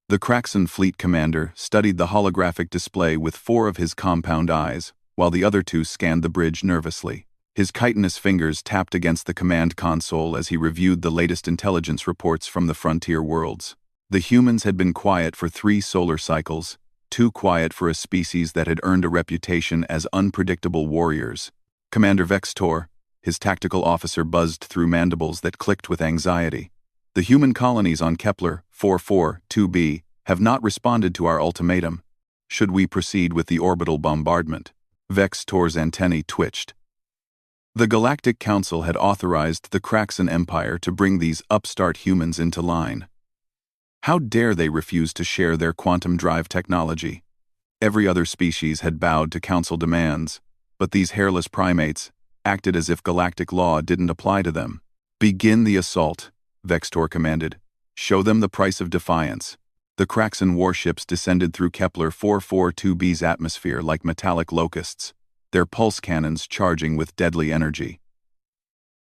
The Kraxan fleet commander studied the holographic display with 4 of his compound eyes, while the other 2 scanned the bridge nervously. His chitinous fingers tapped against the command console as he reviewed the latest intelligence reports from the frontier worlds. The humans had been quiet for 3 solar cycles, too quiet for a species that had earned a reputation as unpredictable warriors. Commander Vextor, his tactical officer, buzzed through mandibles that clicked with anxiety. The human colonies on Kepler 442b have not responded to our ultimatum. Should we proceed with the orbital bombardment? Vextor's antennae twitched. The Galactic Council had authorized the Kraxan Empire to bring these upstart humans into line. How dare they refuse to share their quantum drive technology? Every other species had bowed to Council demands, but these hairless primates acted as if galactic law didn't apply to them. "Begin the assault," Vextor commanded. "Show them the price of defiance." The Kraxan warships descended through Kepler 442b's atmosphere like metallic locusts, their pulse cannons charging with deadly energy.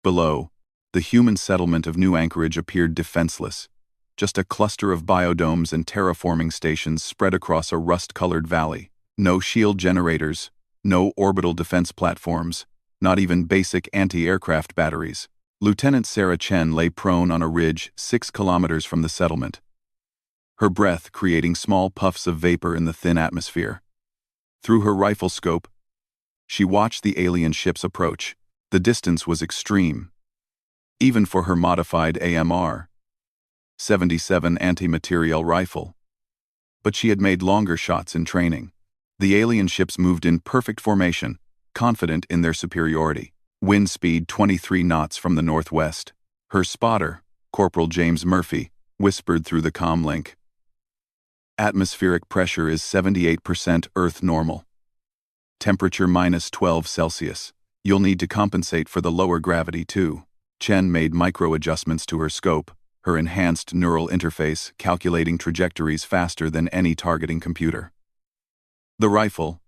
Below, the human settlement of New Anchorage appeared defenseless, just a cluster of biodomes and terraforming stations spread across a rust-colored valley. No shield generators, no orbital defense platforms, not even basic anti-aircraft batteries. Lieutenant Sarah Chen lay prone on a ridge 6 kilometers from the settlement, her breath creating small puffs of vapor in the thin atmosphere. Through her rifle scope, she watched the alien ships approach. The distance was extreme, even for her modified AMR-77 anti-materiel rifle. But she had made longer shots in training. The alien ships moved in perfect formation, confident in their superiority. Wind speed 23 knots from the northwest. Her spotter, Corporal James Murphy, whispered through the comm link. "Atmospheric pressure is 78% Earth normal. Temperature -12 Celsius. You'll need to compensate for the lower gravity too." Chen made micro-adjustments to her scope, her enhanced neural interface calculating trajectories faster than any targeting computer. The rifle,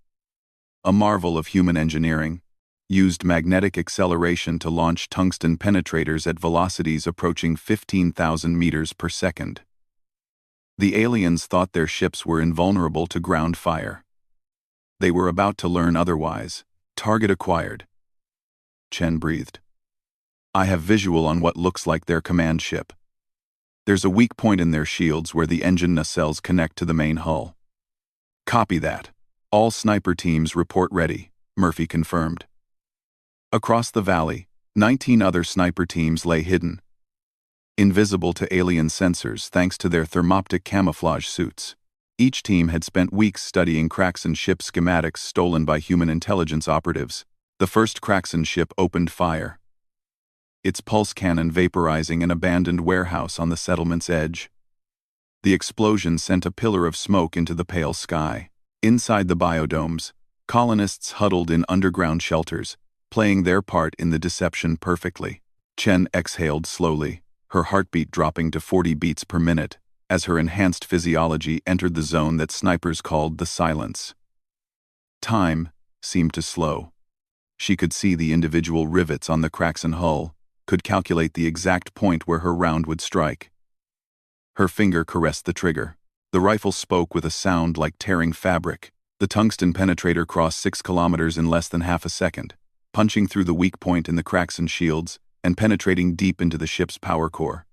a marvel of human engineering, used magnetic acceleration to launch tungsten penetrators at velocities approaching 15,000 meters per second. The aliens thought their ships were invulnerable to ground fire. They were about to learn otherwise. "Target acquired," Chen breathed. "I have visual on what looks like their command ship. There's a weak point in their shields where the engine nacelles connect to the main hull." "Copy that. All sniper teams report ready," Murphy confirmed. Across the valley, 19 other sniper teams lay hidden, invisible to alien sensors thanks to their thermoptic camouflage suits. Each team had spent weeks studying Kraxan ship schematics stolen by human intelligence operatives. The first Kraxan ship opened fire, its pulse cannon vaporizing an abandoned warehouse on the settlement's edge. The explosion sent a pillar of smoke into the pale sky. Inside the biodomes, colonists huddled in underground shelters, playing their part in the deception perfectly. Chen exhaled slowly, her heartbeat dropping to 40 beats per minute, as her enhanced physiology entered the zone that snipers called the silence. Time seemed to slow. She could see the individual rivets on the Kraxan hull, could calculate the exact point where her round would strike. Her finger caressed the trigger. The rifle spoke with a sound like tearing fabric. The tungsten penetrator crossed 6 kilometers in less than half a second, punching through the weak point in the Kraxan shields and penetrating deep into the ship's power core.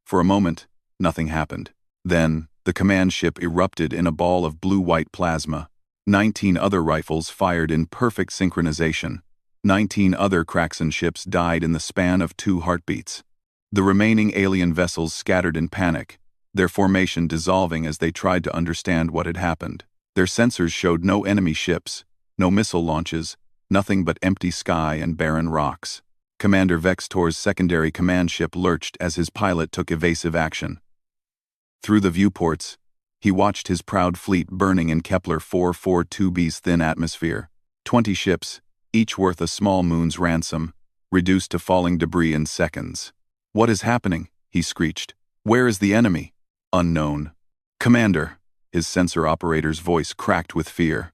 For a moment, nothing happened. Then, the command ship erupted in a ball of blue-white plasma. 19 other rifles fired in perfect synchronization. 19 other Kraxan ships died in the span of 2 heartbeats. The remaining alien vessels scattered in panic, their formation dissolving as they tried to understand what had happened. Their sensors showed no enemy ships, no missile launches, nothing but empty sky and barren rocks. Commander Vextor's secondary command ship lurched as his pilot took evasive action. Through the viewports, he watched his proud fleet burning in Kepler 442b's thin atmosphere. 20 ships, each worth a small moon's ransom, reduced to falling debris in seconds. "What is happening?" he screeched. "Where is the enemy?" "Unknown." "Commander," his sensor operator's voice cracked with fear.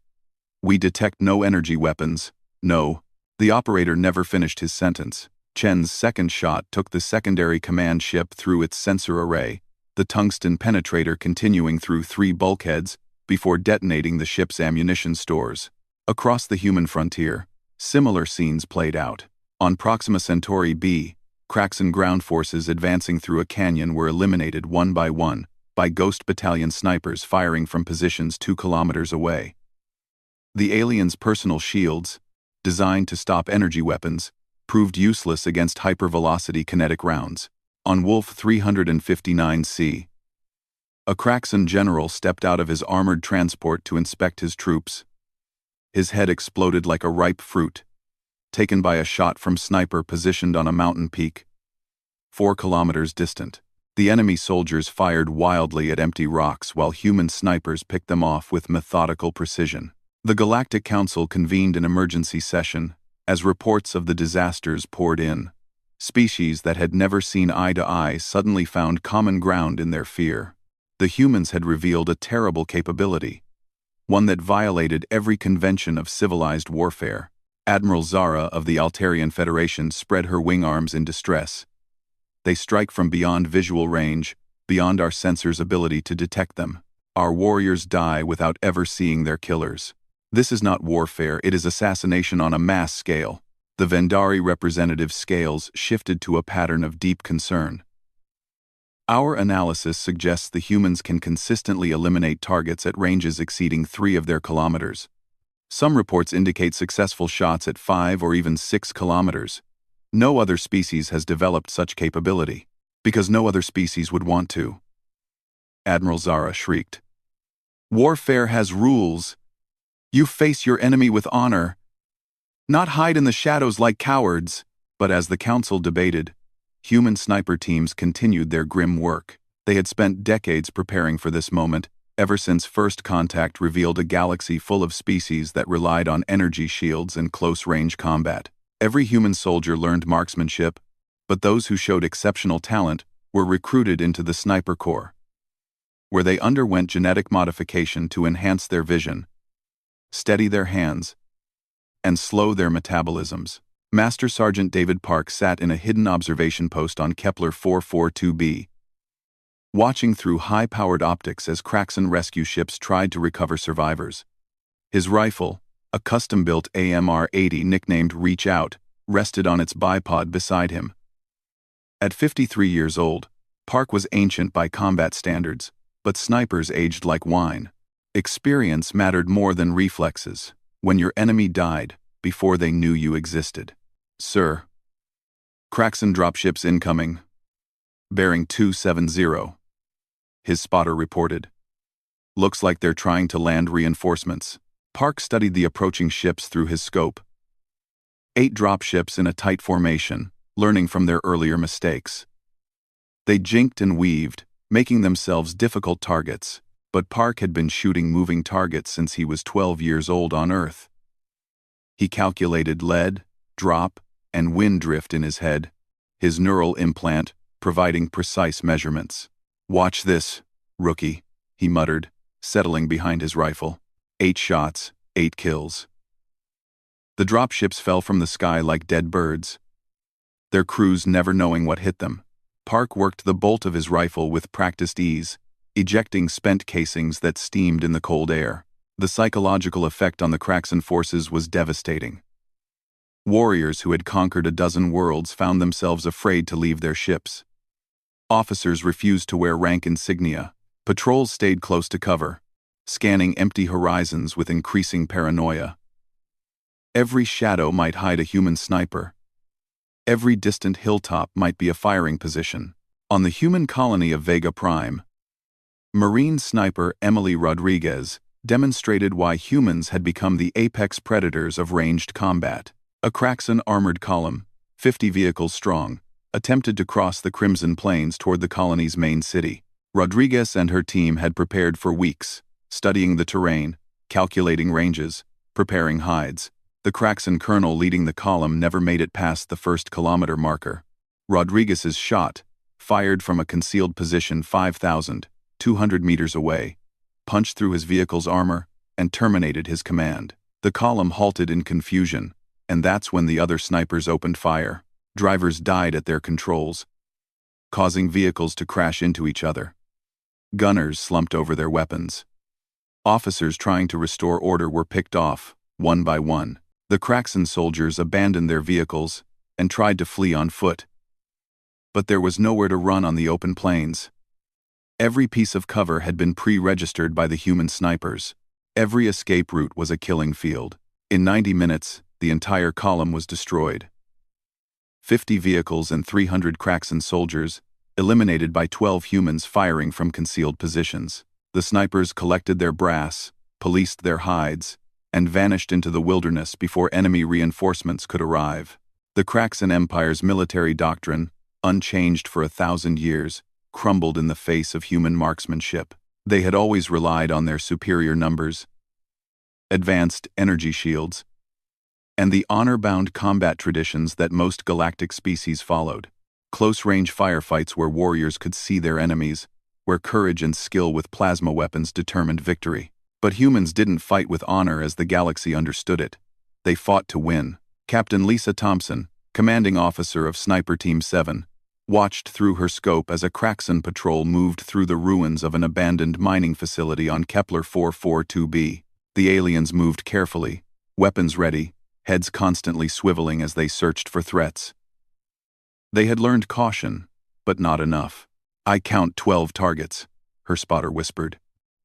"We detect no energy weapons, no." The operator never finished his sentence. Chen's second shot took the secondary command ship through its sensor array, the tungsten penetrator continuing through 3 bulkheads before detonating the ship's ammunition stores. Across the human frontier, similar scenes played out. On Proxima Centauri b, Kraxan ground forces advancing through a canyon were eliminated one by Ghost Battalion snipers firing from positions 2 kilometers away. The aliens' personal shields, designed to stop energy weapons, proved useless against hypervelocity kinetic rounds. On Wolf 359C, a Kraxan general stepped out of his armored transport to inspect his troops. His head exploded like a ripe fruit, taken by a shot from sniper positioned on a mountain peak, 4 kilometers distant. The enemy soldiers fired wildly at empty rocks while human snipers picked them off with methodical precision. The Galactic Council convened an emergency session as reports of the disasters poured in. Species that had never seen eye to eye suddenly found common ground in their fear. The humans had revealed a terrible capability, one that violated every convention of civilized warfare. Admiral Zara of the Altarian Federation spread her wing arms in distress. They strike from beyond visual range, beyond our sensors' ability to detect them. Our warriors die without ever seeing their killers. This is not warfare, it is assassination on a mass scale. The Vendari representative scales shifted to a pattern of deep concern. Our analysis suggests the humans can consistently eliminate targets at ranges exceeding 3 of their kilometers. Some reports indicate successful shots at 5 or even 6 kilometers. No other species has developed such capability, because no other species would want to. Admiral Zara shrieked. Warfare has rules. You face your enemy with honor, not hide in the shadows like cowards. But as the council debated, human sniper teams continued their grim work. They had spent decades preparing for this moment, ever since first contact revealed a galaxy full of species that relied on energy shields and close-range combat. Every human soldier learned marksmanship, but those who showed exceptional talent were recruited into the Sniper Corps, where they underwent genetic modification to enhance their vision, steady their hands, and slow their metabolisms. Master Sergeant David Park sat in a hidden observation post on Kepler 442b, watching through high-powered optics as Kraxan rescue ships tried to recover survivors. His rifle, a custom-built AMR-80 nicknamed Reach Out, rested on its bipod beside him. At 53 years old, Park was ancient by combat standards, but snipers aged like wine. Experience mattered more than reflexes. When your enemy died before they knew you existed. Sir. Kraxan dropships incoming. Bearing 270. His spotter reported. Looks like they're trying to land reinforcements. Park studied the approaching ships through his scope. 8 dropships in a tight formation, learning from their earlier mistakes. They jinked and weaved, making themselves difficult targets. But Park had been shooting moving targets since he was 12 years old on Earth. He calculated lead, drop, and wind drift in his head, his neural implant providing precise measurements. Watch this, rookie, he muttered, settling behind his rifle. 8 shots, 8 kills. The dropships fell from the sky like dead birds, their crews never knowing what hit them. Park worked the bolt of his rifle with practiced ease, ejecting spent casings that steamed in the cold air. The psychological effect on the Kraxan forces was devastating. Warriors who had conquered a dozen worlds found themselves afraid to leave their ships. Officers refused to wear rank insignia. Patrols stayed close to cover, scanning empty horizons with increasing paranoia. Every shadow might hide a human sniper. Every distant hilltop might be a firing position. On the human colony of Vega Prime, Marine sniper Emily Rodriguez demonstrated why humans had become the apex predators of ranged combat. A Kraxan armored column, 50 vehicles strong, attempted to cross the Crimson Plains toward the colony's main city. Rodriguez and her team had prepared for weeks, studying the terrain, calculating ranges, preparing hides. The Kraxan colonel leading the column never made it past the first kilometer marker. Rodriguez's shot, fired from a concealed position 5,200 meters away, punched through his vehicle's armor and terminated his command. The column halted in confusion, and that's when the other snipers opened fire. Drivers died at their controls, causing vehicles to crash into each other. Gunners slumped over their weapons. Officers trying to restore order were picked off, one by one. The Kraxan soldiers abandoned their vehicles and tried to flee on foot. But there was nowhere to run on the open plains. Every piece of cover had been pre-registered by the human snipers. Every escape route was a killing field. In 90 minutes, the entire column was destroyed. 50 vehicles and 300 Kraxan soldiers, eliminated by 12 humans firing from concealed positions. The snipers collected their brass, policed their hides, and vanished into the wilderness before enemy reinforcements could arrive. The Kraxan Empire's military doctrine, unchanged for 1,000 years, crumbled in the face of human marksmanship. They had always relied on their superior numbers, advanced energy shields, and the honor-bound combat traditions that most galactic species followed. Close-range firefights where warriors could see their enemies, where courage and skill with plasma weapons determined victory. But humans didn't fight with honor as the galaxy understood it. They fought to win. Captain Lisa Thompson, commanding officer of Sniper Team 7, watched through her scope as a Kraxan patrol moved through the ruins of an abandoned mining facility on Kepler 442b. The aliens moved carefully, weapons ready, heads constantly swiveling as they searched for threats. They had learned caution, but not enough. "I count 12 targets," her spotter whispered.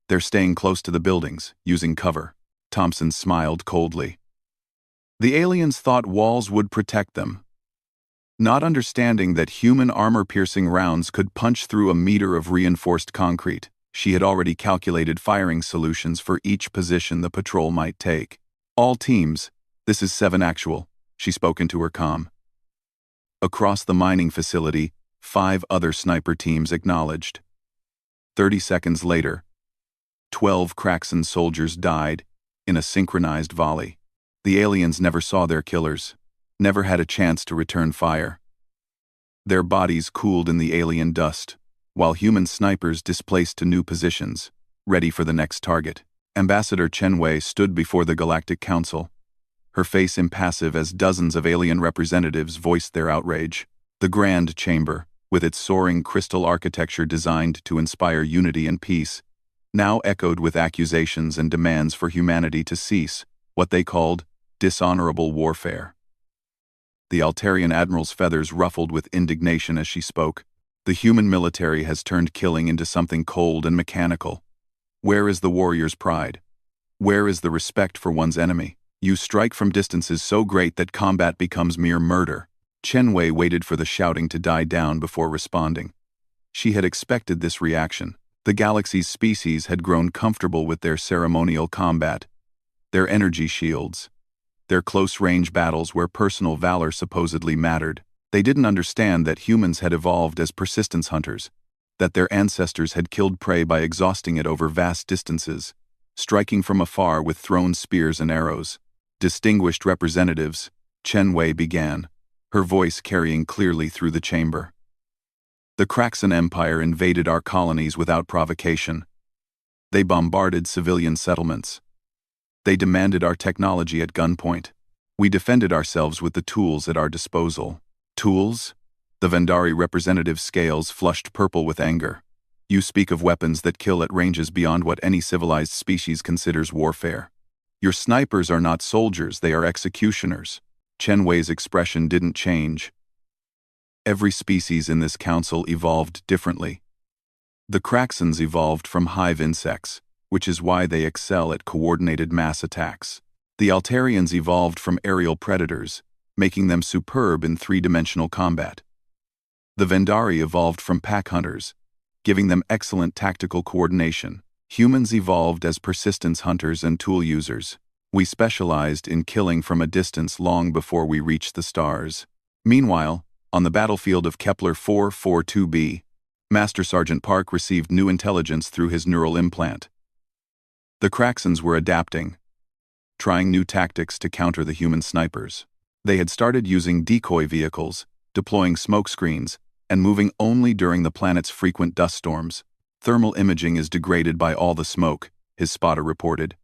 "They're staying close to the buildings, using cover." Thompson smiled coldly. The aliens thought walls would protect them, not understanding that human armor-piercing rounds could punch through a meter of reinforced concrete. She had already calculated firing solutions for each position the patrol might take. "All teams, this is 7 actual," she spoke into her comm. Across the mining facility, 5 other sniper teams acknowledged. 30 seconds later, 12 Kraxan soldiers died in a synchronized volley. The aliens never saw their killers, never had a chance to return fire. Their bodies cooled in the alien dust, while human snipers displaced to new positions, ready for the next target. Ambassador Chen Wei stood before the Galactic Council, her face impassive as dozens of alien representatives voiced their outrage. The Grand Chamber, with its soaring crystal architecture designed to inspire unity and peace, now echoed with accusations and demands for humanity to cease what they called dishonorable warfare. The Altarian admiral's feathers ruffled with indignation as she spoke. "The human military has turned killing into something cold and mechanical. Where is the warrior's pride? Where is the respect for one's enemy? You strike from distances so great that combat becomes mere murder." Chen Wei waited for the shouting to die down before responding. She had expected this reaction. The galaxy's species had grown comfortable with their ceremonial combat, their energy shields, their close-range battles where personal valor supposedly mattered. They didn't understand that humans had evolved as persistence hunters, that their ancestors had killed prey by exhausting it over vast distances, striking from afar with thrown spears and arrows. "Distinguished representatives," Chen Wei began, her voice carrying clearly through the chamber. "The Kraxan Empire invaded our colonies without provocation. They bombarded civilian settlements. They demanded our technology at gunpoint. We defended ourselves with the tools at our disposal." "Tools?" The Vendari representative's scales flushed purple with anger. "You speak of weapons that kill at ranges beyond what any civilized species considers warfare. Your snipers are not soldiers, they are executioners." Chen Wei's expression didn't change. Every species in this council evolved differently. The Kraxans evolved from hive insects, which is why they excel at coordinated mass attacks. The Altarians evolved from aerial predators, making them superb in 3-dimensional combat. The Vendari evolved from pack hunters, giving them excellent tactical coordination. Humans evolved as persistence hunters and tool users. We specialized in killing from a distance long before we reached the stars. Meanwhile, on the battlefield of Kepler 442b, Master Sergeant Park received new intelligence through his neural implant. The Kraxans were adapting, trying new tactics to counter the human snipers. They had started using decoy vehicles, deploying smoke screens, and moving only during the planet's frequent dust storms. "Thermal imaging is degraded by all the smoke," his spotter reported.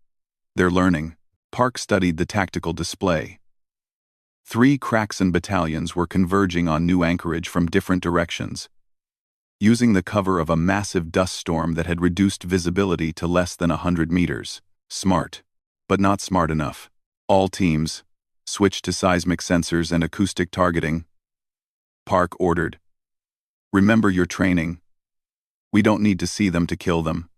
"They're learning." Park studied the tactical display. 3 Kraxan battalions were converging on new anchorage from different directions. using the cover of a massive dust storm that had reduced visibility to less than 100 meters. Smart, but not smart enough. All teams, switch to seismic sensors and acoustic targeting. Park ordered. Remember your training. We don't need to see them to kill them.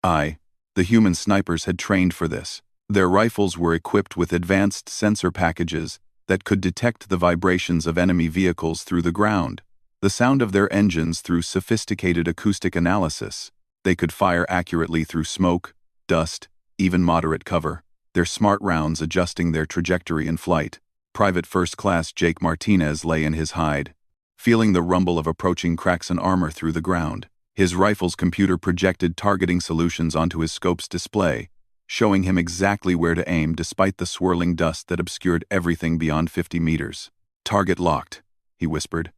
The human snipers had trained for this. Their rifles were equipped with advanced sensor packages that could detect the vibrations of enemy vehicles through the ground, the sound of their engines through sophisticated acoustic analysis. They could fire accurately through smoke, dust, even moderate cover, their smart rounds adjusting their trajectory in flight. Private First Class Jake Martinez lay in his hide, feeling the rumble of approaching cracks in armor through the ground. His rifle's computer projected targeting solutions onto his scope's display, showing him exactly where to aim despite the swirling dust that obscured everything beyond 50 meters. Target locked, he whispered.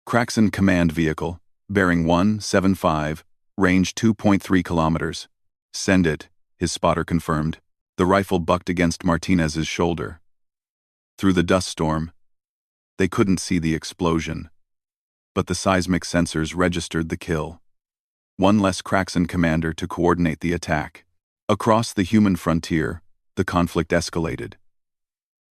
Kraxon command vehicle, bearing 175, range 2.3 kilometers. Send it, his spotter confirmed. The rifle bucked against Martinez's shoulder. Through the dust storm, they couldn't see the explosion, but the seismic sensors registered the kill. One less Kraxon commander to coordinate the attack. Across the human frontier, the conflict escalated.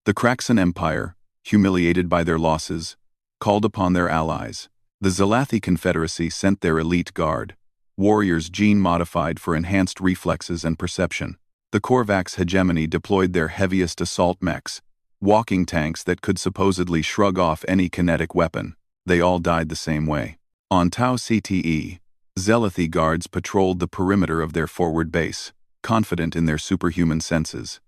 The Kraxon Empire, humiliated by their losses, called upon their allies. The Zalathi Confederacy sent their elite guard, warriors gene-modified for enhanced reflexes and perception. The Korvax hegemony deployed their heaviest assault mechs, walking tanks that could supposedly shrug off any kinetic weapon. They all died the same way. On Tau CTE, Zalathi guards patrolled the perimeter of their forward base, confident in their superhuman senses.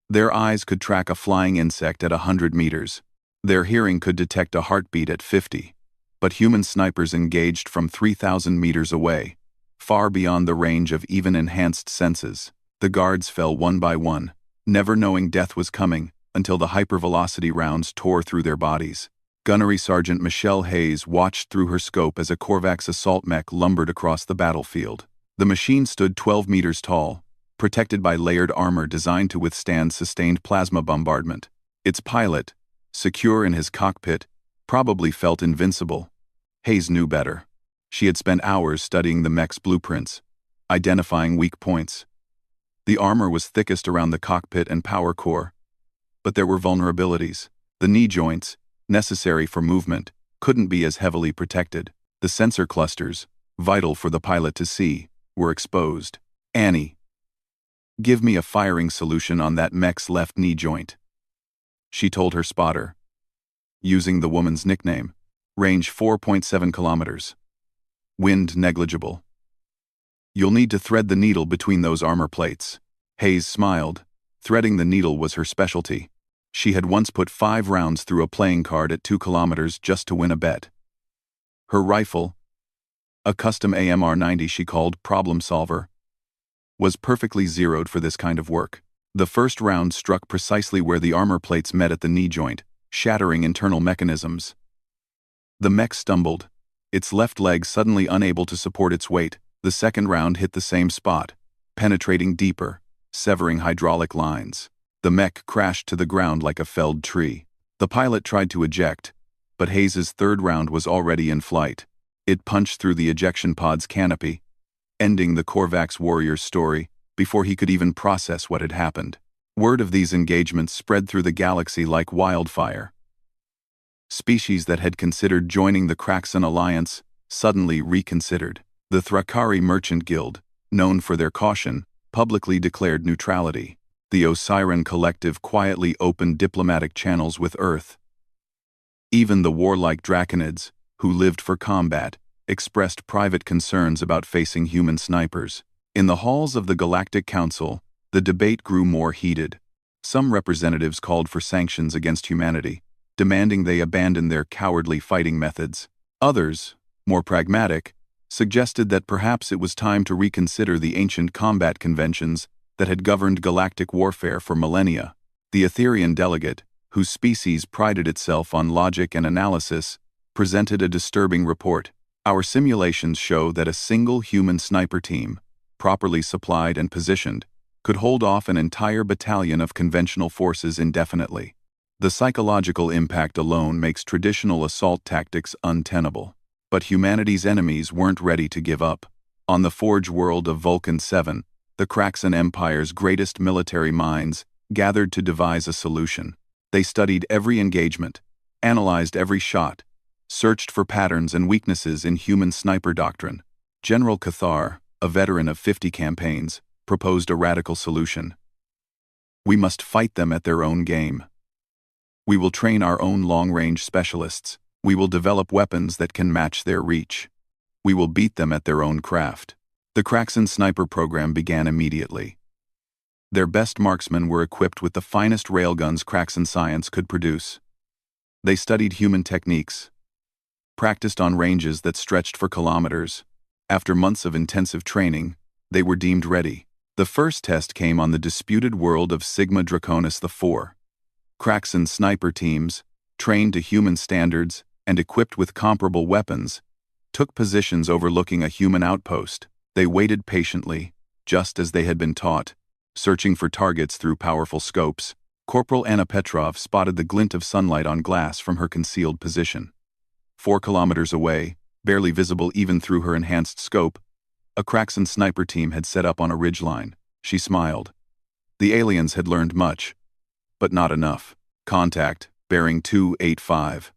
Their eyes could track a flying insect at 100 meters. Their hearing could detect a heartbeat at 50. But human snipers engaged from 3,000 meters away, far beyond the range of even enhanced senses. The guards fell one by one, never knowing death was coming until the hypervelocity rounds tore through their bodies. Gunnery Sergeant Michelle Hayes watched through her scope as a Korvax assault mech lumbered across the battlefield. The machine stood 12 meters tall, protected by layered armor designed to withstand sustained plasma bombardment. Its pilot, secure in his cockpit, probably felt invincible. Hayes knew better. She had spent hours studying the mech's blueprints, identifying weak points. The armor was thickest around the cockpit and power core, but there were vulnerabilities. The knee joints, necessary for movement, couldn't be as heavily protected. The sensor clusters, vital for the pilot to see, were exposed. Annie, give me a firing solution on that mech's left knee joint, she told her spotter, using the woman's nickname. Range 4.7 kilometers. Wind negligible. You'll need to thread the needle between those armor plates. Hayes smiled. Threading the needle was her specialty. She had once put 5 rounds through a playing card at 2 kilometers just to win a bet. Her rifle, a custom AMR-90 she called Problem Solver, was perfectly zeroed for this kind of work. The first round struck precisely where the armor plates met at the knee joint, shattering internal mechanisms. The mech stumbled, its left leg suddenly unable to support its weight. The second round hit the same spot, penetrating deeper, severing hydraulic lines. The mech crashed to the ground like a felled tree. The pilot tried to eject, but Hayes's third round was already in flight. It punched through the ejection pod's canopy, ending the Korvax warrior's story before he could even process what had happened. Word of these engagements spread through the galaxy like wildfire. Species that had considered joining the Kraxon Alliance suddenly reconsidered. The Thrakari Merchant Guild, known for their caution, publicly declared neutrality. The Osiren Collective quietly opened diplomatic channels with Earth. Even the warlike Draconids, who lived for combat, expressed private concerns about facing human snipers. In the halls of the Galactic Council, the debate grew more heated. Some representatives called for sanctions against humanity, demanding they abandon their cowardly fighting methods. Others, more pragmatic, suggested that perhaps it was time to reconsider the ancient combat conventions that had governed galactic warfare for millennia. The Etherian delegate, whose species prided itself on logic and analysis, presented a disturbing report. Our simulations show that a single human sniper team, properly supplied and positioned, could hold off an entire battalion of conventional forces indefinitely. The psychological impact alone makes traditional assault tactics untenable. But humanity's enemies weren't ready to give up. On the Forge world of Vulcan 7, the Kraxan Empire's greatest military minds gathered to devise a solution. They studied every engagement, analyzed every shot, searched for patterns and weaknesses in human sniper doctrine. General Cathar, a veteran of 50 campaigns, proposed a radical solution. We must fight them at their own game. We will train our own long-range specialists. We will develop weapons that can match their reach. We will beat them at their own craft. The Kraxan sniper program began immediately. Their best marksmen were equipped with the finest railguns Kraxan science could produce. They studied human techniques, practiced on ranges that stretched for kilometers. After months of intensive training, they were deemed ready. The first test came on the disputed world of Sigma Draconis IV. Kraxan sniper teams, trained to human standards and equipped with comparable weapons, took positions overlooking a human outpost. They waited patiently, just as they had been taught, searching for targets through powerful scopes. Corporal Anna Petrov spotted the glint of sunlight on glass from her concealed position. 4 kilometers away, barely visible even through her enhanced scope, a Kraxan sniper team had set up on a ridgeline. She smiled. The aliens had learned much, but not enough. Contact, bearing 285.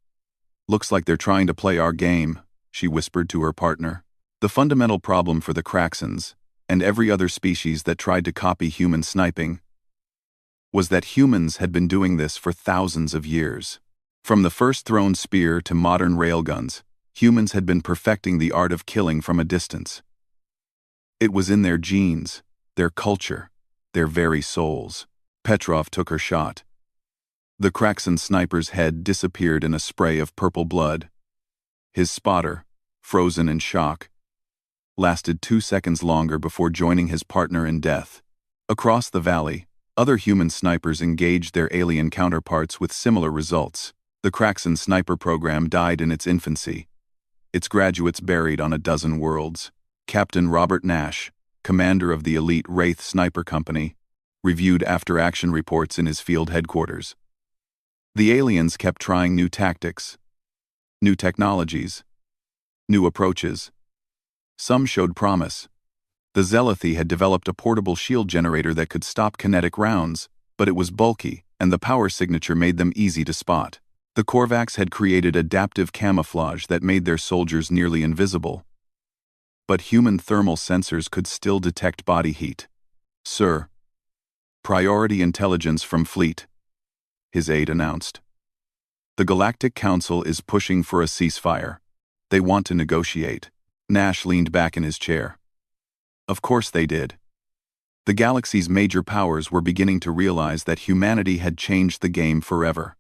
Looks like they're trying to play our game, she whispered to her partner. The fundamental problem for the Kraxans, and every other species that tried to copy human sniping, was that humans had been doing this for thousands of years. From the first thrown spear to modern railguns, humans had been perfecting the art of killing from a distance. It was in their genes, their culture, their very souls. Petrov took her shot. The Kraxan sniper's head disappeared in a spray of purple blood. His spotter, frozen in shock, lasted 2 seconds longer before joining his partner in death. Across the valley, other human snipers engaged their alien counterparts with similar results. The Kraxan sniper program died in its infancy, its graduates buried on a dozen worlds. Captain Robert Nash, commander of the elite Wraith Sniper Company, reviewed after-action reports in his field headquarters. The aliens kept trying new tactics, new technologies, new approaches. Some showed promise. The Zealothi had developed a portable shield generator that could stop kinetic rounds, but it was bulky, and the power signature made them easy to spot. The Korvax had created adaptive camouflage that made their soldiers nearly invisible. But human thermal sensors could still detect body heat. "Sir, priority intelligence from fleet," his aide announced. "The Galactic Council is pushing for a ceasefire. They want to negotiate." Nash leaned back in his chair. Of course they did. The galaxy's major powers were beginning to realize that humanity had changed the game forever.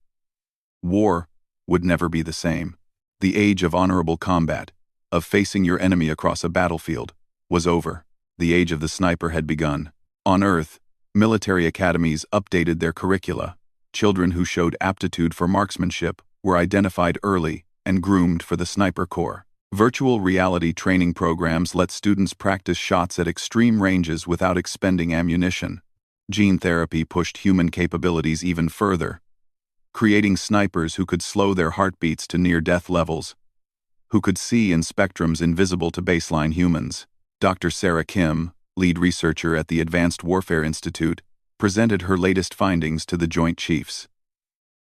War would never be the same. The age of honorable combat, of facing your enemy across a battlefield, was over. The age of the sniper had begun. On Earth, military academies updated their curricula. Children who showed aptitude for marksmanship were identified early and groomed for the sniper corps. Virtual reality training programs let students practice shots at extreme ranges without expending ammunition. Gene therapy pushed human capabilities even further, creating snipers who could slow their heartbeats to near-death levels, who could see in spectrums invisible to baseline humans. Dr. Sarah Kim, lead researcher at the Advanced Warfare Institute, presented her latest findings to the Joint Chiefs.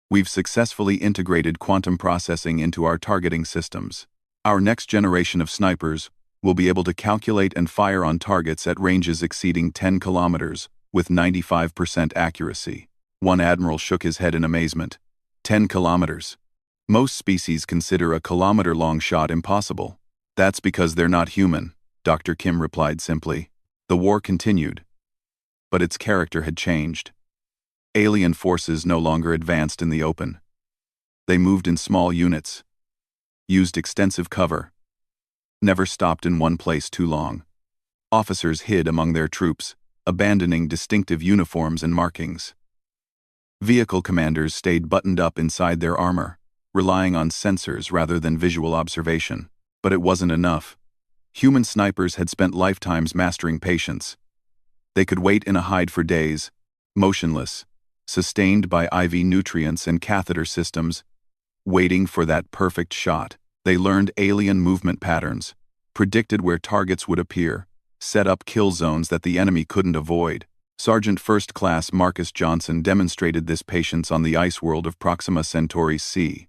"We've successfully integrated quantum processing into our targeting systems. Our next generation of snipers will be able to calculate and fire on targets at ranges exceeding 10 kilometers with 95% accuracy." One admiral shook his head in amazement. 10 kilometers. Most species consider a kilometer-long shot impossible. "That's because they're not human," Dr. Kim replied simply. The war continued, but its character had changed. Alien forces no longer advanced in the open. They moved in small units, used extensive cover, never stopped in one place too long. Officers hid among their troops, abandoning distinctive uniforms and markings. Vehicle commanders stayed buttoned up inside their armor, relying on sensors rather than visual observation. But it wasn't enough. Human snipers had spent lifetimes mastering patience. They could wait in a hide for days, motionless, sustained by IV nutrients and catheter systems, waiting for that perfect shot. They learned alien movement patterns, predicted where targets would appear, set up kill zones that the enemy couldn't avoid. Sergeant First Class Marcus Johnson demonstrated this patience on the ice world of Proxima Centauri C.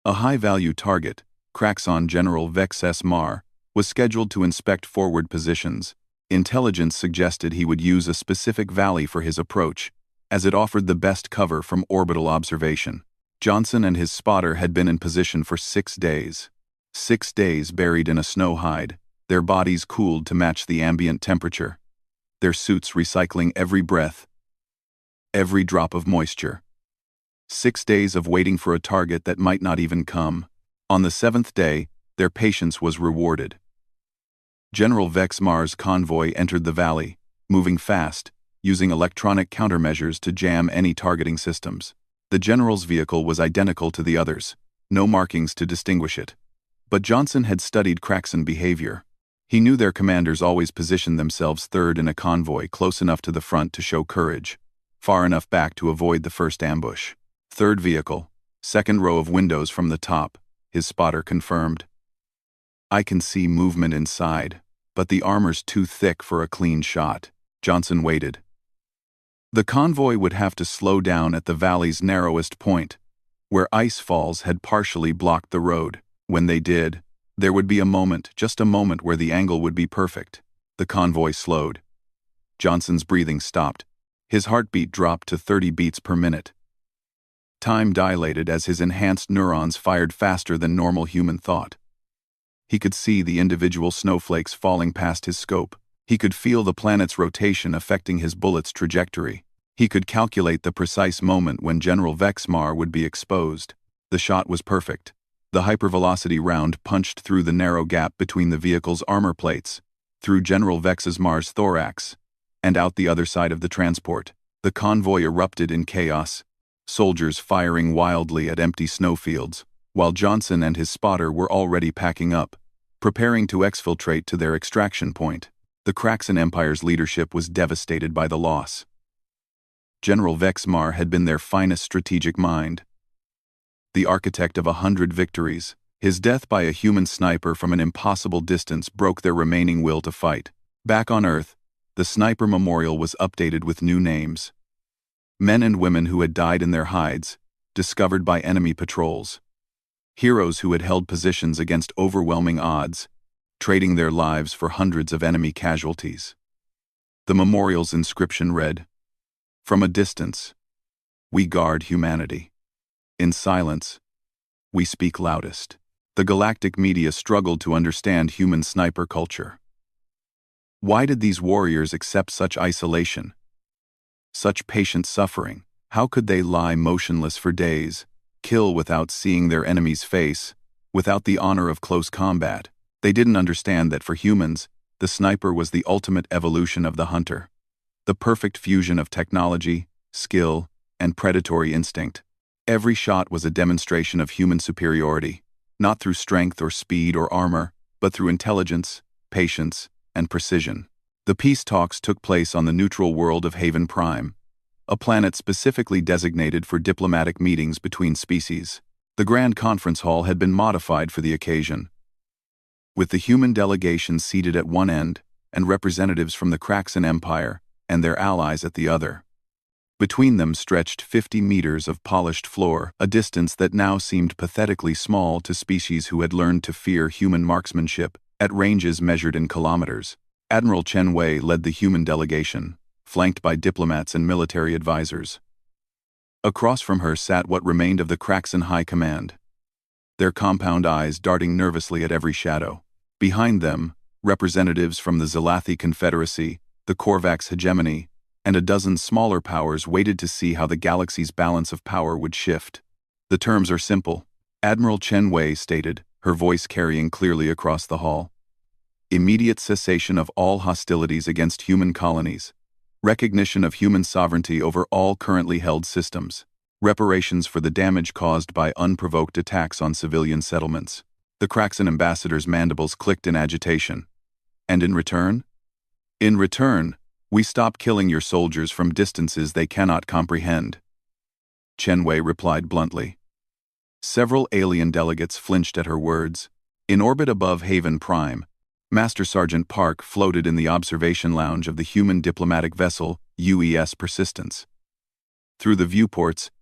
A high-value target, Craxon General Vex S. Mar, was scheduled to inspect forward positions. Intelligence suggested he would use a specific valley for his approach, as it offered the best cover from orbital observation. Johnson and his spotter had been in position for 6 days. 6 days buried in a snow hide, their bodies cooled to match the ambient temperature, their suits recycling every breath, every drop of moisture. 6 days of waiting for a target that might not even come. On the 7th day, their patience was rewarded. General Vex Mar's convoy entered the valley, moving fast, using electronic countermeasures to jam any targeting systems. The general's vehicle was identical to the others, no markings to distinguish it. But Johnson had studied Craxon behavior. He knew their commanders always positioned themselves third in a convoy, close enough to the front to show courage, far enough back to avoid the first ambush. Third vehicle, second row of windows from the top, his spotter confirmed. I can see movement inside, but the armor's too thick for a clean shot. Johnson waited. The convoy would have to slow down at the valley's narrowest point, where ice falls had partially blocked the road. When they did, there would be a moment, just a moment, where the angle would be perfect. The convoy slowed. Johnson's breathing stopped. His heartbeat dropped to 30 beats per minute. Time dilated as his enhanced neurons fired faster than normal human thought. He could see the individual snowflakes falling past his scope. He could feel the planet's rotation affecting his bullet's trajectory. He could calculate the precise moment when General Vex Mar would be exposed. The shot was perfect. The hypervelocity round punched through the narrow gap between the vehicle's armor plates, through General Vex Mar's thorax, and out the other side of the transport. The convoy erupted in chaos, soldiers firing wildly at empty snowfields, while Johnson and his spotter were already packing up, preparing to exfiltrate to their extraction point. The Craxon Empire's leadership was devastated by the loss. General Vex Mar had been their finest strategic mind, the architect of 100 victories. His death by a human sniper from an impossible distance broke their remaining will to fight. Back on Earth, the sniper memorial was updated with new names. Men and women who had died in their hides, discovered by enemy patrols. Heroes who had held positions against overwhelming odds, trading their lives for hundreds of enemy casualties. The memorial's inscription read, "From a distance, we guard humanity. In silence, we speak loudest." The galactic media struggled to understand human sniper culture. Why did these warriors accept such isolation, such patient suffering? How could they lie motionless for days, kill without seeing their enemy's face, without the honor of close combat? They didn't understand that for humans, the sniper was the ultimate evolution of the hunter, the perfect fusion of technology, skill, and predatory instinct. Every shot was a demonstration of human superiority, not through strength or speed or armor, but through intelligence, patience, and precision. The peace talks took place on the neutral world of Haven Prime, a planet specifically designated for diplomatic meetings between species. The Grand Conference Hall had been modified for the occasion, with the human delegation seated at one end and representatives from the Craxon Empire and their allies at the other. Between them stretched 50 meters of polished floor, a distance that now seemed pathetically small to species who had learned to fear human marksmanship at ranges measured in kilometers. Admiral Chen Wei led the human delegation, flanked by diplomats and military advisors. Across from her sat what remained of the Craxon High Command, their compound eyes darting nervously at every shadow. Behind them, representatives from the Zalathi Confederacy, the Korvax Hegemony, and a dozen smaller powers waited to see how the galaxy's balance of power would shift. "The terms are simple," Admiral Chen Wei stated, her voice carrying clearly across the hall. "Immediate cessation of all hostilities against human colonies, recognition of human sovereignty over all currently held systems, reparations for the damage caused by unprovoked attacks on civilian settlements." The Craxon ambassador's mandibles clicked in agitation. "And in return?" "In return, we stop killing your soldiers from distances they cannot comprehend," Chen Wei replied bluntly. Several alien delegates flinched at her words. In orbit above Haven Prime, Master Sergeant Park floated in the observation lounge of the human diplomatic vessel UES Persistence. Through the viewports,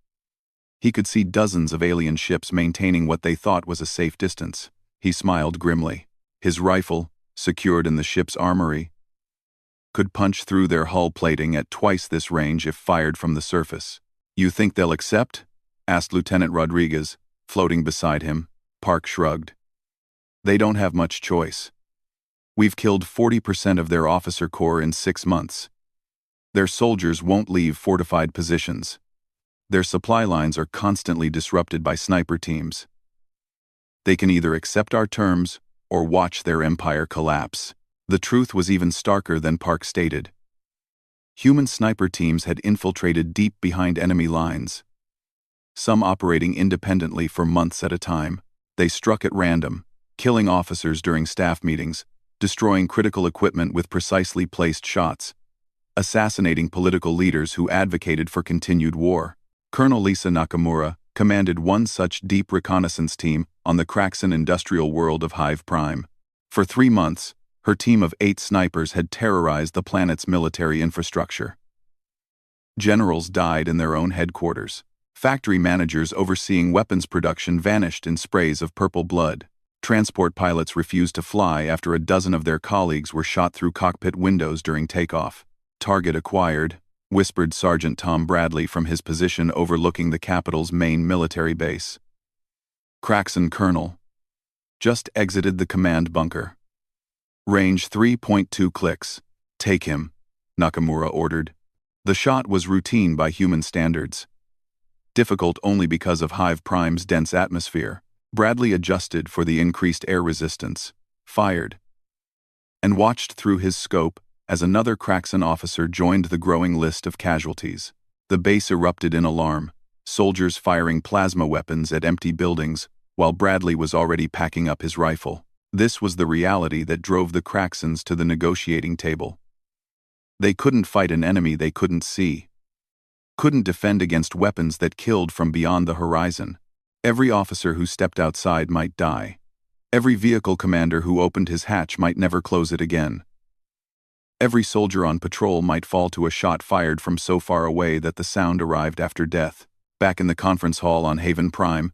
he could see dozens of alien ships maintaining what they thought was a safe distance. He smiled grimly. His rifle, secured in the ship's armory, could punch through their hull plating at twice this range if fired from the surface. "You think they'll accept?" asked Lieutenant Rodriguez, floating beside him. Park shrugged. "They don't have much choice. We've killed 40% of their officer corps in 6 months. Their soldiers won't leave fortified positions. Their supply lines are constantly disrupted by sniper teams. They can either accept our terms or watch their empire collapse." The truth was even starker than Park stated. Human sniper teams had infiltrated deep behind enemy lines, some operating independently for months at a time. They struck at random, killing officers during staff meetings, destroying critical equipment with precisely placed shots, assassinating political leaders who advocated for continued war. Colonel Lisa Nakamura commanded one such deep reconnaissance team on the Kraxan industrial world of Hive Prime. For 3 months, her team of 8 snipers had terrorized the planet's military infrastructure. Generals died in their own headquarters. Factory managers overseeing weapons production vanished in sprays of purple blood. Transport pilots refused to fly after a dozen of their colleagues were shot through cockpit windows during takeoff. "Target acquired," whispered Sergeant Tom Bradley from his position overlooking the capital's main military base. Kraxan Colonel just exited the command bunker. "Range 3.2 clicks. Take him," Nakamura ordered. The shot was routine by human standards. Difficult only because of Hive Prime's dense atmosphere. Bradley adjusted for the increased air resistance, fired, and watched through his scope as another Kraxan officer joined the growing list of casualties. The base erupted in alarm, soldiers firing plasma weapons at empty buildings, while Bradley was already packing up his rifle. This was the reality that drove the Kraxans to the negotiating table. They couldn't fight an enemy they couldn't see, couldn't defend against weapons that killed from beyond the horizon. Every officer who stepped outside might die. Every vehicle commander who opened his hatch might never close it again. Every soldier on patrol might fall to a shot fired from so far away that the sound arrived after death. Back in the conference hall on Haven Prime,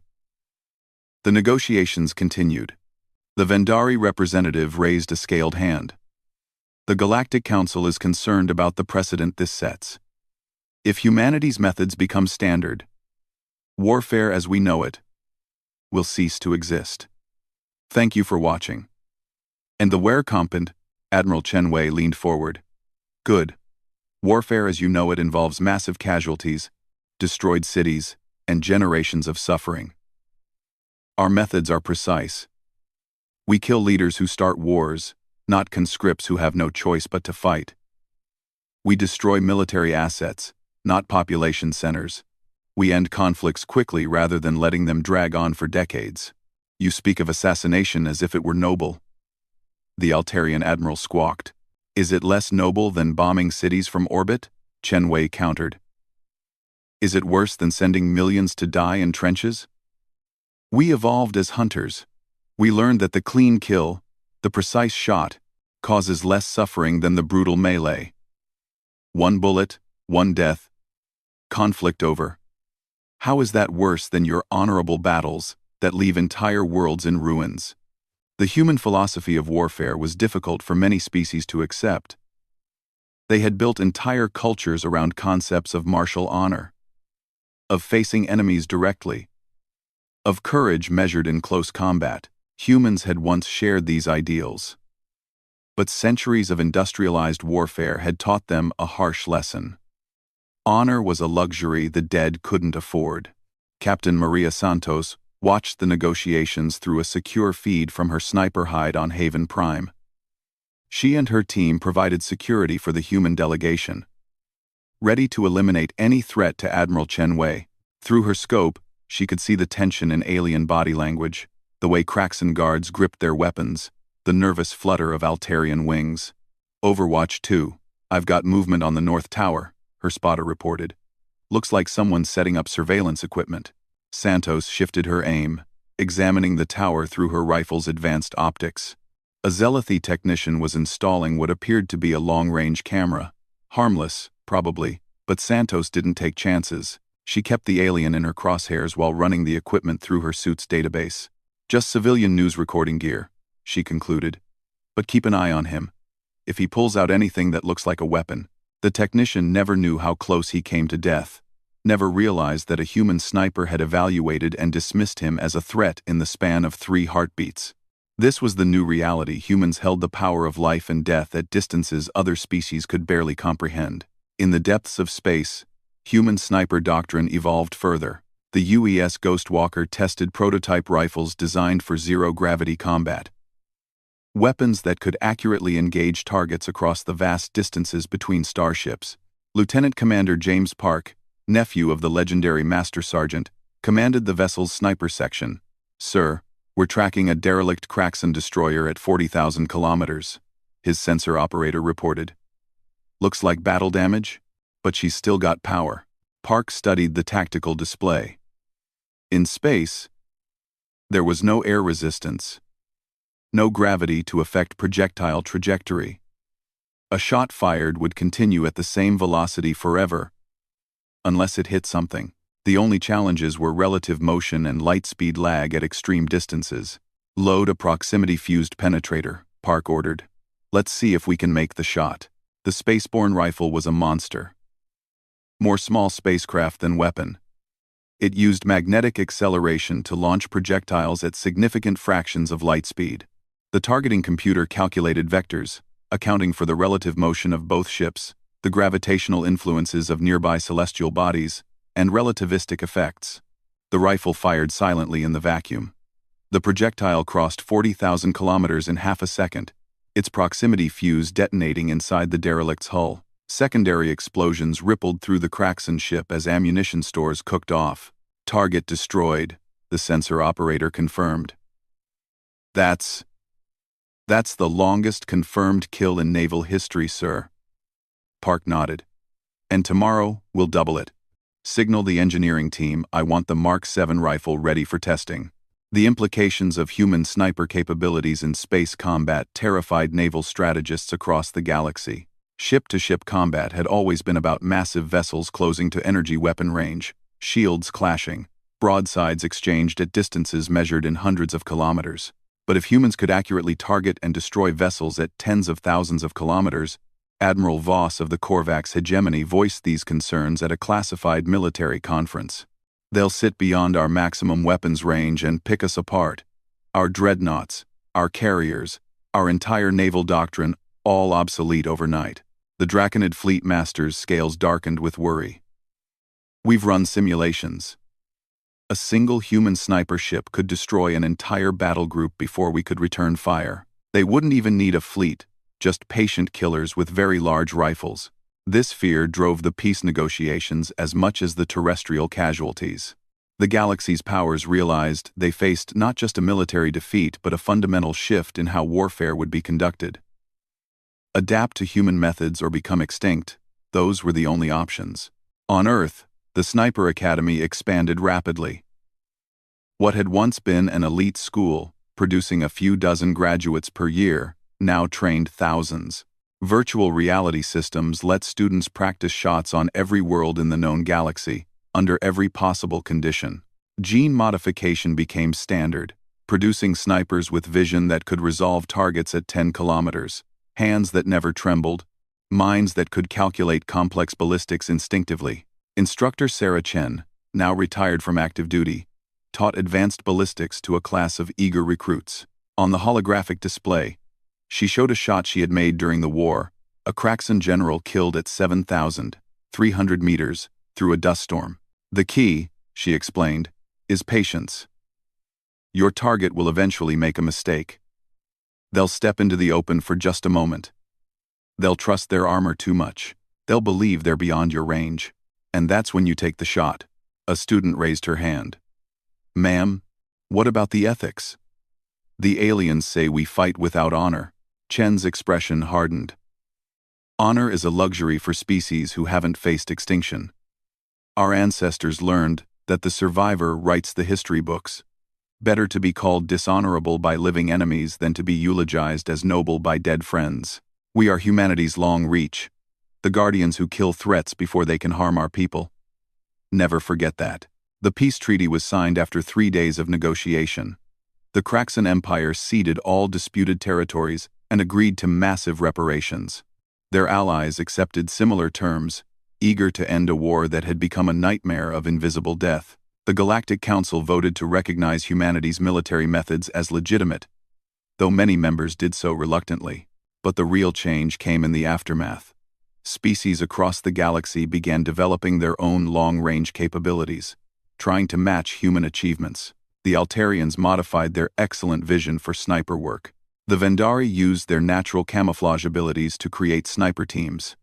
the negotiations continued. The Vendari representative raised a scaled hand. "The Galactic Council is concerned about the precedent this sets. If humanity's methods become standard, warfare as we know it will cease to exist. Thank you for watching." "And the Wehrkampfbund?" Admiral Chen Wei leaned forward. "Good. Warfare as you know it involves massive casualties, destroyed cities, and generations of suffering. Our methods are precise. We kill leaders who start wars, not conscripts who have no choice but to fight. We destroy military assets, not population centers. We end conflicts quickly rather than letting them drag on for decades." "You speak of assassination as if it were noble," the Altarian admiral squawked. "Is it less noble than bombing cities from orbit?" Chen Wei countered. "Is it worse than sending millions to die in trenches? We evolved as hunters. We learned that the clean kill, the precise shot, causes less suffering than the brutal melee. One bullet, one death, conflict over. How is that worse than your honorable battles that leave entire worlds in ruins?" The human philosophy of warfare was difficult for many species to accept. They had built entire cultures around concepts of martial honor, of facing enemies directly, of courage measured in close combat. Humans had once shared these ideals. But centuries of industrialized warfare had taught them a harsh lesson. Honor was a luxury the dead couldn't afford. Captain Maria Santos watched the negotiations through a secure feed from her sniper hide on Haven Prime. She and her team provided security for the human delegation, ready to eliminate any threat to Admiral Chen Wei. Through her scope, she could see the tension in alien body language, the way Kraxan guards gripped their weapons, the nervous flutter of Altarian wings. "Overwatch 2. I've got movement on the North Tower," her spotter reported. "Looks like someone's setting up surveillance equipment." Santos shifted her aim, examining the tower through her rifle's advanced optics. A Zealothy technician was installing what appeared to be a long-range camera. Harmless, probably, but Santos didn't take chances. She kept the alien in her crosshairs while running the equipment through her suit's database. Just civilian news recording gear, she concluded. But keep an eye on him. If he pulls out anything that looks like a weapon. The technician never knew how close he came to death, never realized that a human sniper had evaluated and dismissed him as a threat in the span of 3 heartbeats. This was the new reality. Humans held the power of life and death at distances other species could barely comprehend. In the depths of space, human sniper doctrine evolved further. The UES Ghostwalker tested prototype rifles designed for zero-gravity combat. Weapons that could accurately engage targets across the vast distances between starships. Lieutenant Commander James Park, nephew of the legendary Master Sergeant, commanded the vessel's sniper section. "Sir, we're tracking a derelict Kraxan destroyer at 40,000 kilometers," his sensor operator reported. "Looks like battle damage, but she's still got power." Park studied the tactical display. In space, there was no air resistance. No gravity to affect projectile trajectory. A shot fired would continue at the same velocity forever, unless it hit something. The only challenges were relative motion and light speed lag at extreme distances. "Load a proximity-fused penetrator," Park ordered. "Let's see if we can make the shot." The spaceborne rifle was a monster. More small spacecraft than weapon. It used magnetic acceleration to launch projectiles at significant fractions of light speed. The targeting computer calculated vectors, accounting for the relative motion of both ships, the gravitational influences of nearby celestial bodies, and relativistic effects. The rifle fired silently in the vacuum. The projectile crossed 40,000 kilometers in half a second, its proximity fuse detonating inside the derelict's hull. Secondary explosions rippled through the Kraxan ship as ammunition stores cooked off. "Target destroyed," the sensor operator confirmed. That's the longest confirmed kill in naval history, sir." Park nodded. "And tomorrow, we'll double it. Signal the engineering team, I want the Mark 7 rifle ready for testing." The implications of human sniper capabilities in space combat terrified naval strategists across the galaxy. Ship-to-ship combat had always been about massive vessels closing to energy weapon range, shields clashing, broadsides exchanged at distances measured in hundreds of kilometers. But if humans could accurately target and destroy vessels at tens of thousands of kilometers, Admiral Voss of the Korvax hegemony voiced these concerns at a classified military conference. "They'll sit beyond our maximum weapons range and pick us apart. Our dreadnoughts, our carriers, our entire naval doctrine, all obsolete overnight." The Draconid fleet master's scales darkened with worry. "We've run simulations. A single human sniper ship could destroy an entire battle group before we could return fire. They wouldn't even need a fleet, just patient killers with very large rifles." This fear drove the peace negotiations as much as the terrestrial casualties. The galaxy's powers realized they faced not just a military defeat but a fundamental shift in how warfare would be conducted. Adapt to human methods or become extinct, those were the only options. On Earth, the Sniper Academy expanded rapidly. What had once been an elite school, producing a few dozen graduates per year, now trained thousands. Virtual reality systems let students practice shots on every world in the known galaxy, under every possible condition. Gene modification became standard, producing snipers with vision that could resolve targets at 10 kilometers, hands that never trembled, minds that could calculate complex ballistics instinctively. Instructor Sarah Chen, now retired from active duty, taught advanced ballistics to a class of eager recruits. On the holographic display, she showed a shot she had made during the war, a Kraxan general killed at 7,300 meters through a dust storm. "The key," she explained, "is patience. Your target will eventually make a mistake. They'll step into the open for just a moment. They'll trust their armor too much. They'll believe they're beyond your range. And that's when you take the shot." A student raised her hand. "Ma'am, what about the ethics? The aliens say we fight without honor." Chen's expression hardened. "Honor is a luxury for species who haven't faced extinction. Our ancestors learned that the survivor writes the history books. Better to be called dishonorable by living enemies than to be eulogized as noble by dead friends. We are humanity's long reach, the guardians who kill threats before they can harm our people. Never forget that. The peace treaty was signed after 3 days of negotiation. The Kraxan Empire ceded all disputed territories and agreed to massive reparations. Their allies accepted similar terms, eager to end a war that had become a nightmare of invisible death. The Galactic Council voted to recognize humanity's military methods as legitimate, though many members did so reluctantly. But the real change came in the aftermath. Species across the galaxy began developing their own long-range capabilities, trying to match human achievements. The Altarians modified their excellent vision for sniper work. The Vendari used their natural camouflage abilities to create sniper teams.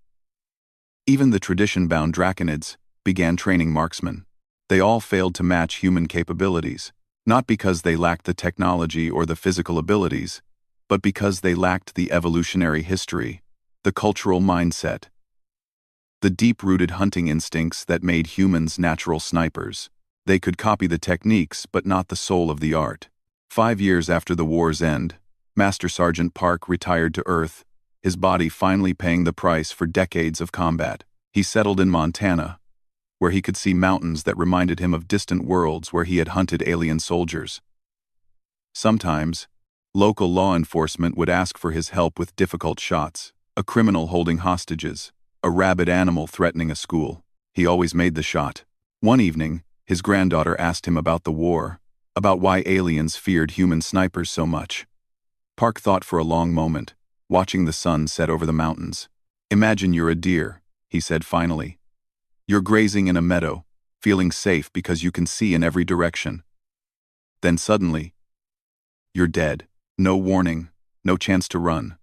Even the tradition-bound Draconids began training marksmen. They all failed to match human capabilities, not because they lacked the technology or the physical abilities, but because they lacked the evolutionary history, the cultural mindset, the deep-rooted hunting instincts that made humans natural snipers. They could copy the techniques, but not the soul of the art. 5 years after the war's end, Master Sergeant Park retired to Earth, his body finally paying the price for decades of combat. He settled in Montana, where he could see mountains that reminded him of distant worlds where he had hunted alien soldiers. Sometimes, local law enforcement would ask for his help with difficult shots, a criminal holding hostages, a rabid animal threatening a school. He always made the shot. One evening, his granddaughter asked him about the war, about why aliens feared human snipers so much. Park thought for a long moment, watching the sun set over the mountains. "Imagine you're a deer," he said finally. "You're grazing in a meadow, feeling safe because you can see in every direction. Then suddenly, you're dead. No warning, no chance to run,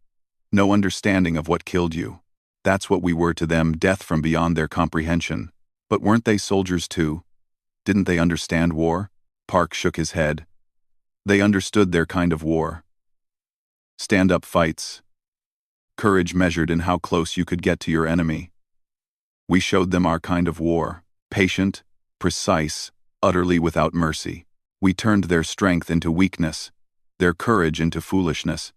no understanding of what killed you." That's what we were to them, death from beyond their comprehension. But weren't they soldiers too? Didn't they understand war? Park shook his head. They understood their kind of war. Stand-up fights. Courage measured in how close you could get to your enemy. We showed them our kind of war. Patient, precise, utterly without mercy. We turned their strength into weakness, their courage into foolishness.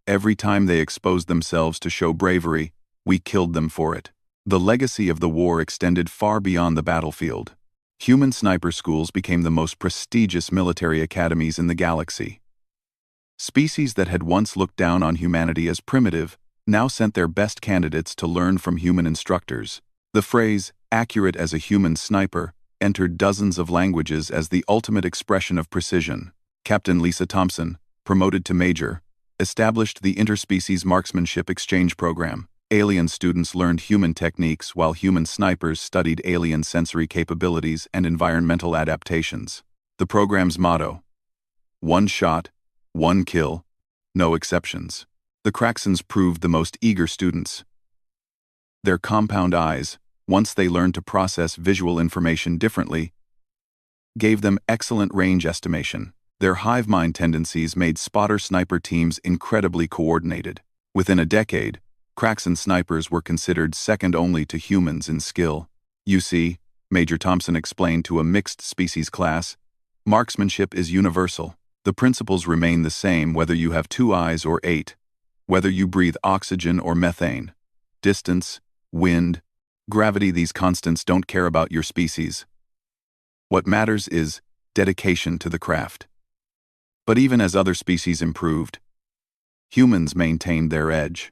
Every time they exposed themselves to show bravery, we killed them for it. The legacy of the war extended far beyond the battlefield. Human sniper schools became the most prestigious military academies in the galaxy. Species that had once looked down on humanity as primitive now sent their best candidates to learn from human instructors. The phrase, "accurate as a human sniper," entered dozens of languages as the ultimate expression of precision. Captain Lisa Thompson, promoted to major, established the Interspecies Marksmanship Exchange Program. Alien students learned human techniques while human snipers studied alien sensory capabilities and environmental adaptations. The program's motto: one shot, one kill, no exceptions. The Kraxans proved the most eager students. Their compound eyes, once they learned to process visual information differently, gave them excellent range estimation. Their hive mind tendencies made spotter-sniper teams incredibly coordinated. Within a decade, Kraxan snipers were considered second only to humans in skill. "You see," Major Thompson explained to a mixed-species class, "marksmanship is universal. The principles remain the same whether you have 2 eyes or 8, whether you breathe oxygen or methane. Distance, wind, gravity, these constants don't care about your species. What matters is dedication to the craft." But even as other species improved, humans maintained their edge.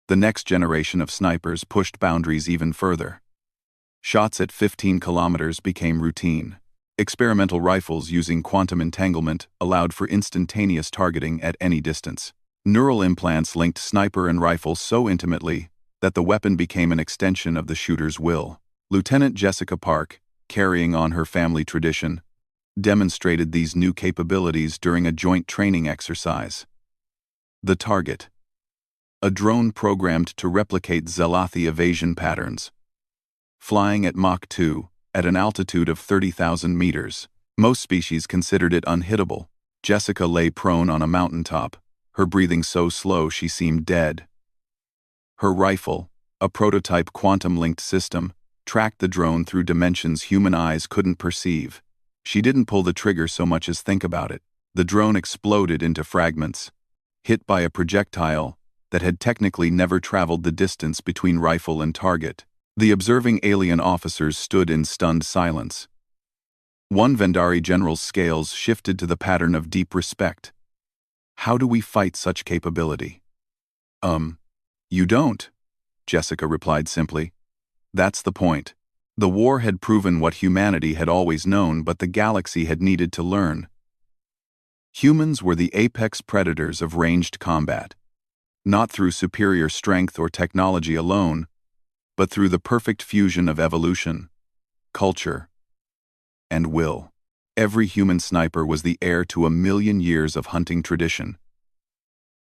The next generation of snipers pushed boundaries even further. Shots at 15 kilometers became routine. Experimental rifles using quantum entanglement allowed for instantaneous targeting at any distance. Neural implants linked sniper and rifle so intimately that the weapon became an extension of the shooter's will. Lieutenant Jessica Park, carrying on her family tradition, demonstrated these new capabilities during a joint training exercise. The target: a drone programmed to replicate Zelathi evasion patterns. Flying at Mach 2, at an altitude of 30,000 meters, most species considered it unhittable. Jessica lay prone on a mountaintop, her breathing so slow she seemed dead. Her rifle, a prototype quantum-linked system, tracked the drone through dimensions human eyes couldn't perceive. She didn't pull the trigger so much as think about it. The drone exploded into fragments, hit by a projectile that had technically never traveled the distance between rifle and target. The observing alien officers stood in stunned silence. One Vendari general's scales shifted to the pattern of deep respect. How do we fight such capability? You don't, Jessica replied simply. That's the point. The war had proven what humanity had always known, but the galaxy had needed to learn. Humans were the apex predators of ranged combat, not through superior strength or technology alone, but through the perfect fusion of evolution, culture, and will. Every human sniper was the heir to 1,000,000 years of hunting tradition,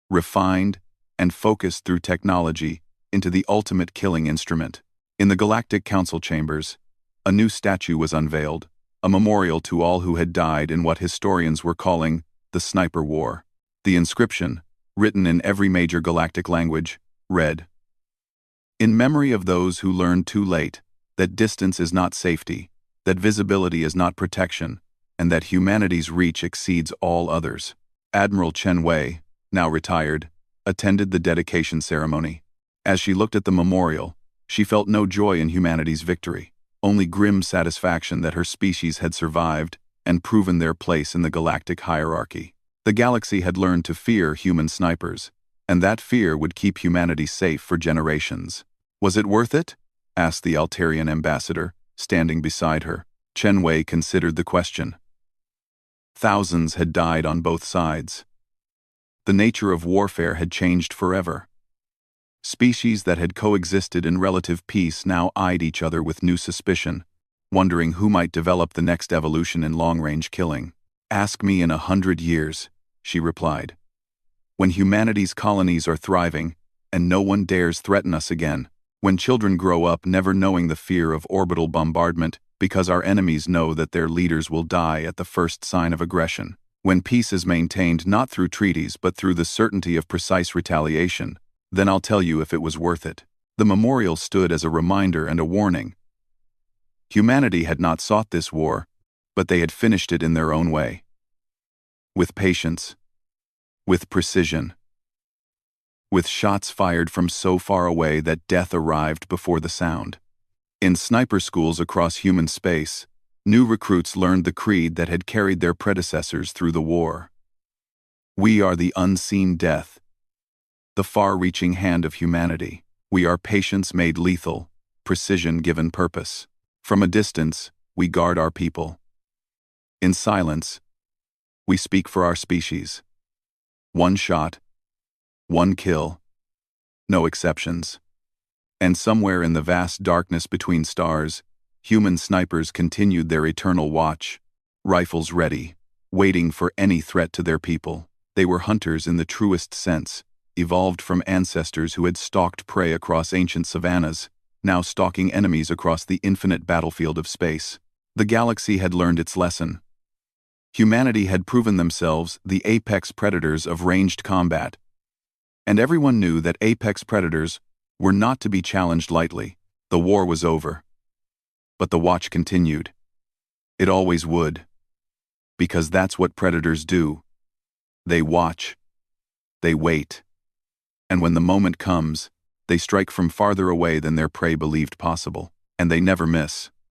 refined and focused through technology into the ultimate killing instrument. In the Galactic Council chambers, a new statue was unveiled, a memorial to all who had died in what historians were calling the Sniper War. The inscription, written in every major galactic language, read, "In memory of those who learned too late that distance is not safety, that visibility is not protection, and that humanity's reach exceeds all others." Admiral Chen Wei, now retired, attended the dedication ceremony. As she looked at the memorial, she felt no joy in humanity's victory, only grim satisfaction that her species had survived and proven their place in the galactic hierarchy. The galaxy had learned to fear human snipers, and that fear would keep humanity safe for generations. Was it worth it? Asked the Altarian ambassador, standing beside her. Chen Wei considered the question. Thousands had died on both sides. The nature of warfare had changed forever. Species that had coexisted in relative peace now eyed each other with new suspicion, wondering who might develop the next evolution in long-range killing. "Ask me in 100 years," she replied. "When humanity's colonies are thriving, and no one dares threaten us again. When children grow up never knowing the fear of orbital bombardment because our enemies know that their leaders will die at the first sign of aggression. When peace is maintained not through treaties but through the certainty of precise retaliation, then I'll tell you if it was worth it." The memorial stood as a reminder and a warning. Humanity had not sought this war, but they had finished it in their own way. With patience, with precision, with shots fired from so far away that death arrived before the sound. In sniper schools across human space, new recruits learned the creed that had carried their predecessors through the war. We are the unseen death, the far-reaching hand of humanity. We are patience made lethal, precision given purpose. From a distance, we guard our people. In silence, we speak for our species. One shot, one kill, no exceptions. And somewhere in the vast darkness between stars, human snipers continued their eternal watch, rifles ready, waiting for any threat to their people. They were hunters in the truest sense, evolved from ancestors who had stalked prey across ancient savannas, now stalking enemies across the infinite battlefield of space. The galaxy had learned its lesson. Humanity had proven themselves the apex predators of ranged combat, and everyone knew that apex predators were not to be challenged lightly. The war was over. But the watch continued. It always would. Because that's what predators do. They watch. They wait. And when the moment comes, they strike from farther away than their prey believed possible. And they never miss.